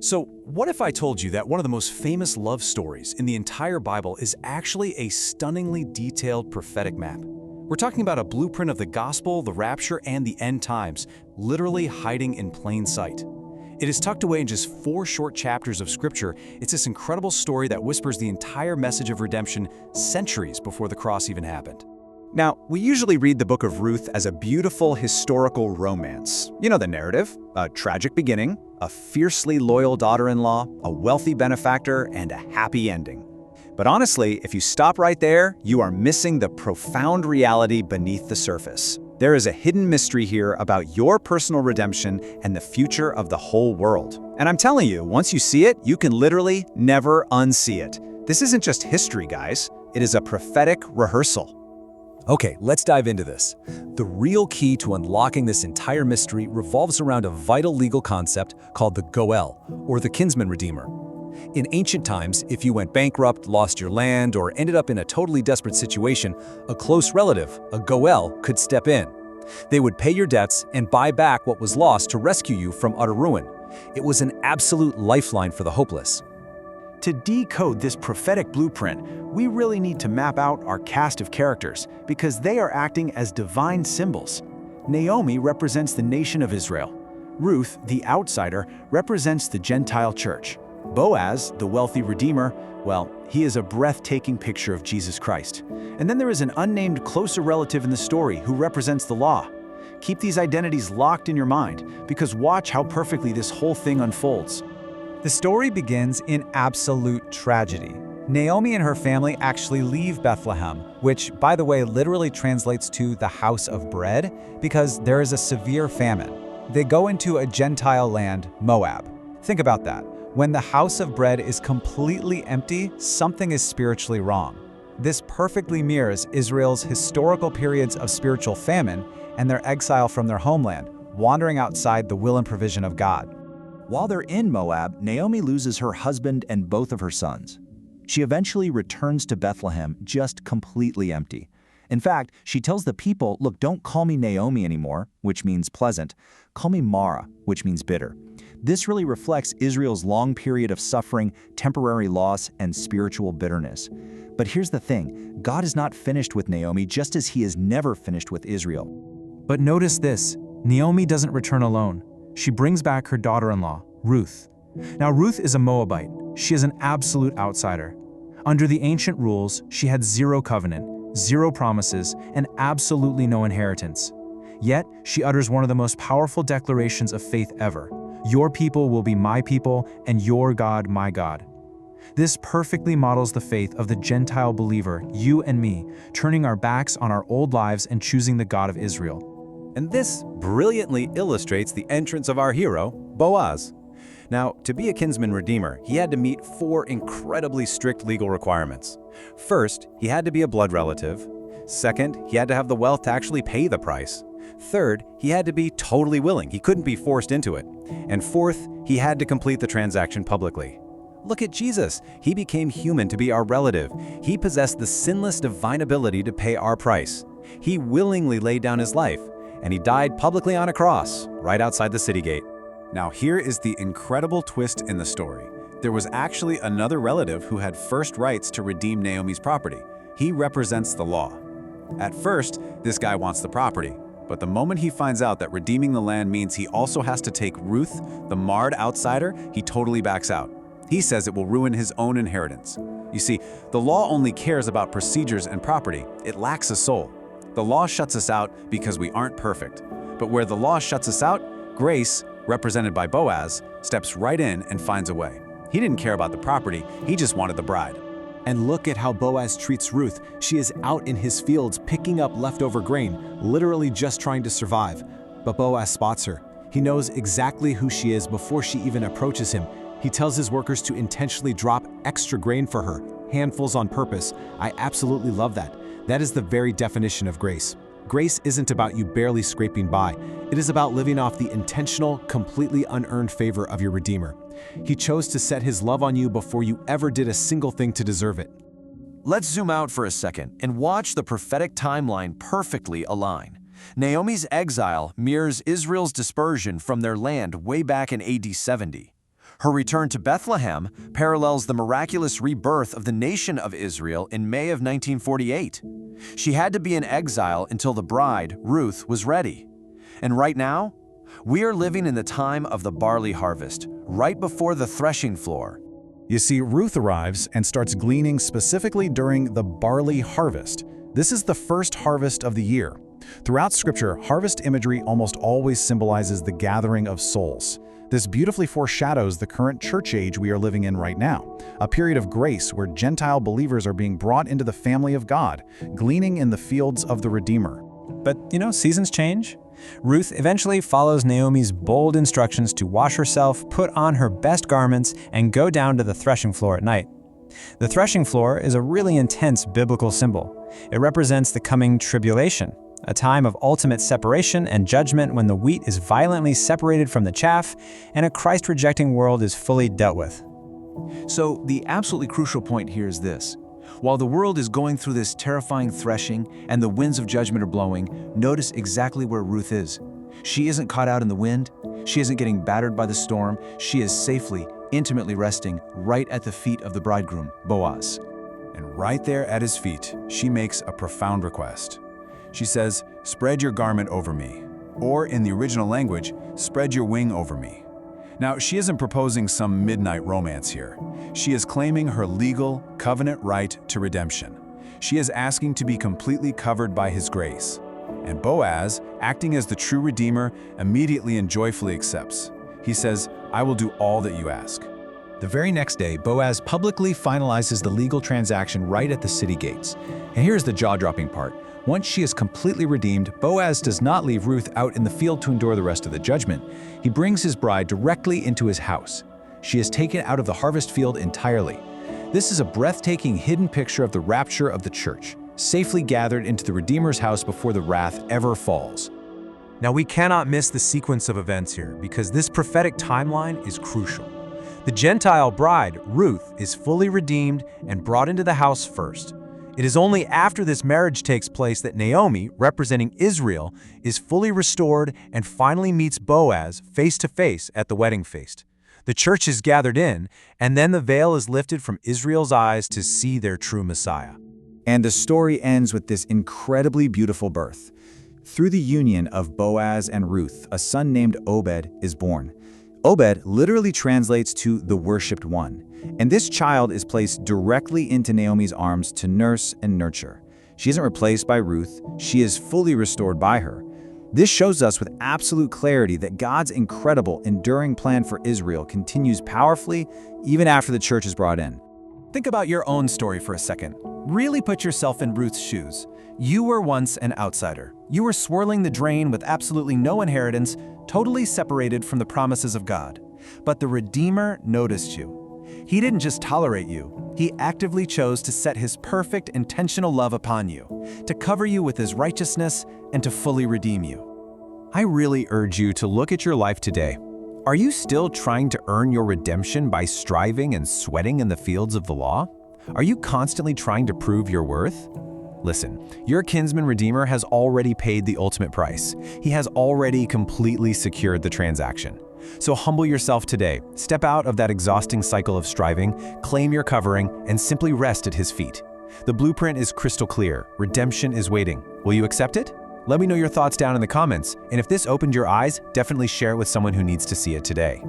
So, what if I told you that one of the most famous love stories in the entire Bible is actually a stunningly detailed prophetic map? We're talking about a blueprint of the gospel, the rapture, and the end times, literally hiding in plain sight. It is tucked away in just 4 short chapters of scripture. It's this incredible story that whispers the entire message of redemption centuries before the cross even happened. Now, we usually read the book of Ruth as a beautiful historical romance. You know the narrative: a tragic beginning, a fiercely loyal daughter-in-law, a wealthy benefactor, and a happy ending. But honestly, if you stop right there, you are missing the profound reality beneath the surface. There is a hidden mystery here about your personal redemption and the future of the whole world. And I'm telling you, once you see it, you can literally never unsee it. This isn't just history, guys. It is a prophetic rehearsal. Okay, let's dive into this. The real key to unlocking this entire mystery revolves around a vital legal concept called the Goel, or the kinsman redeemer. In ancient times, if you went bankrupt, lost your land, or ended up in a totally desperate situation, a close relative, a Goel, could step in. They would pay your debts and buy back what was lost to rescue you from utter ruin. It was an absolute lifeline for the hopeless. To decode this prophetic blueprint, we really need to map out our cast of characters because they are acting as divine symbols. Naomi represents the nation of Israel. Ruth, the outsider, represents the Gentile church. Boaz, the wealthy redeemer, well, he is a breathtaking picture of Jesus Christ. And then there is an unnamed closer relative in the story who represents the law. Keep these identities locked in your mind because watch how perfectly this whole thing unfolds. The story begins in absolute tragedy. Naomi and her family actually leave Bethlehem, which, by the way, literally translates to the house of bread, because there is a severe famine. They go into a Gentile land, Moab. Think about that. When the house of bread is completely empty, something is spiritually wrong. This perfectly mirrors Israel's historical periods of spiritual famine and their exile from their homeland, wandering outside the will and provision of God. While they're in Moab, Naomi loses her husband and both of her sons. She eventually returns to Bethlehem just completely empty. In fact, she tells the people, look, don't call me Naomi anymore, which means pleasant. Call me Mara, which means bitter. This really reflects Israel's long period of suffering, temporary loss, and spiritual bitterness. But here's the thing, God is not finished with Naomi just as he is never finished with Israel. But notice this, Naomi doesn't return alone. She brings back her daughter-in-law, Ruth. Now, Ruth is a Moabite. She is an absolute outsider. Under the ancient rules, she had 0 covenant, 0 promises, and absolutely no inheritance. Yet, she utters one of the most powerful declarations of faith ever. Your people will be my people, and your God my God. This perfectly models the faith of the Gentile believer, you and me, turning our backs on our old lives and choosing the God of Israel. And this brilliantly illustrates the entrance of our hero, Boaz. Now, to be a kinsman redeemer, he had to meet 4 incredibly strict legal requirements. First, he had to be a blood relative. Second, he had to have the wealth to actually pay the price. Third, he had to be totally willing. He couldn't be forced into it. And fourth, he had to complete the transaction publicly. Look at Jesus. He became human to be our relative. He possessed the sinless divine ability to pay our price. He willingly laid down his life, and he died publicly on a cross, right outside the city gate. Now here is the incredible twist in the story. There was actually another relative who had first rights to redeem Naomi's property. He represents the law. At first, this guy wants the property, but the moment he finds out that redeeming the land means he also has to take Ruth, the marred outsider, he totally backs out. He says it will ruin his own inheritance. You see, the law only cares about procedures and property. It lacks a soul. The law shuts us out because we aren't perfect. But where the law shuts us out, grace, represented by Boaz, steps right in and finds a way. He didn't care about the property, he just wanted the bride. And look at how Boaz treats Ruth. She is out in his fields picking up leftover grain, literally just trying to survive. But Boaz spots her. He knows exactly who she is before she even approaches him. He tells his workers to intentionally drop extra grain for her, handfuls on purpose. I absolutely love that. That is the very definition of grace. Grace isn't about you barely scraping by. It is about living off the intentional, completely unearned favor of your Redeemer. He chose to set his love on you before you ever did a single thing to deserve it. Let's zoom out for a second and watch the prophetic timeline perfectly align. Naomi's exile mirrors Israel's dispersion from their land way back in AD 70. Her return to Bethlehem parallels the miraculous rebirth of the nation of Israel in May of 1948. She had to be in exile until the bride, Ruth, was ready. And right now, we are living in the time of the barley harvest, right before the threshing floor. You see, Ruth arrives and starts gleaning specifically during the barley harvest. This is the first harvest of the year. Throughout Scripture, harvest imagery almost always symbolizes the gathering of souls. This beautifully foreshadows the current church age we are living in right now, a period of grace where Gentile believers are being brought into the family of God, gleaning in the fields of the Redeemer. But, seasons change. Ruth eventually follows Naomi's bold instructions to wash herself, put on her best garments, and go down to the threshing floor at night. The threshing floor is a really intense biblical symbol. It represents the coming tribulation, a time of ultimate separation and judgment when the wheat is violently separated from the chaff and a Christ-rejecting world is fully dealt with. So the absolutely crucial point here is this. While the world is going through this terrifying threshing and the winds of judgment are blowing, notice exactly where Ruth is. She isn't caught out in the wind. She isn't getting battered by the storm. She is safely, intimately resting right at the feet of the bridegroom, Boaz. And right there at his feet, she makes a profound request. She says, "Spread your garment over me," or in the original language, "Spread your wing over me." Now, she isn't proposing some midnight romance here. She is claiming her legal, covenant right to redemption. She is asking to be completely covered by his grace. And Boaz, acting as the true Redeemer, immediately and joyfully accepts. He says, "I will do all that you ask." The very next day, Boaz publicly finalizes the legal transaction right at the city gates. And here's the jaw-dropping part. Once she is completely redeemed, Boaz does not leave Ruth out in the field to endure the rest of the judgment. He brings his bride directly into his house. She is taken out of the harvest field entirely. This is a breathtaking hidden picture of the rapture of the church, safely gathered into the Redeemer's house before the wrath ever falls. Now, we cannot miss the sequence of events here because this prophetic timeline is crucial. The Gentile bride, Ruth, is fully redeemed and brought into the house first. It is only after this marriage takes place that Naomi, representing Israel, is fully restored and finally meets Boaz face to face at the wedding feast. The church is gathered in, and then the veil is lifted from Israel's eyes to see their true Messiah. And the story ends with this incredibly beautiful birth. Through the union of Boaz and Ruth, a son named Obed is born. Obed literally translates to the worshipped one, and this child is placed directly into Naomi's arms to nurse and nurture. She isn't replaced by Ruth, she is fully restored by her. This shows us with absolute clarity that God's incredible, enduring plan for Israel continues powerfully even after the church is brought in. Think about your own story for a second. Really put yourself in Ruth's shoes. You were once an outsider. You were swirling the drain with absolutely no inheritance, totally separated from the promises of God. But the Redeemer noticed you. He didn't just tolerate you. He actively chose to set his perfect, intentional love upon you, to cover you with his righteousness, and to fully redeem you. I really urge you to look at your life today. Are you still trying to earn your redemption by striving and sweating in the fields of the law? Are you constantly trying to prove your worth? Listen, your kinsman redeemer has already paid the ultimate price. He has already completely secured the transaction. So humble yourself today, step out of that exhausting cycle of striving, claim your covering, and simply rest at his feet. The blueprint is crystal clear. Redemption is waiting. Will you accept it? Let me know your thoughts down in the comments, and if this opened your eyes, definitely share it with someone who needs to see it today.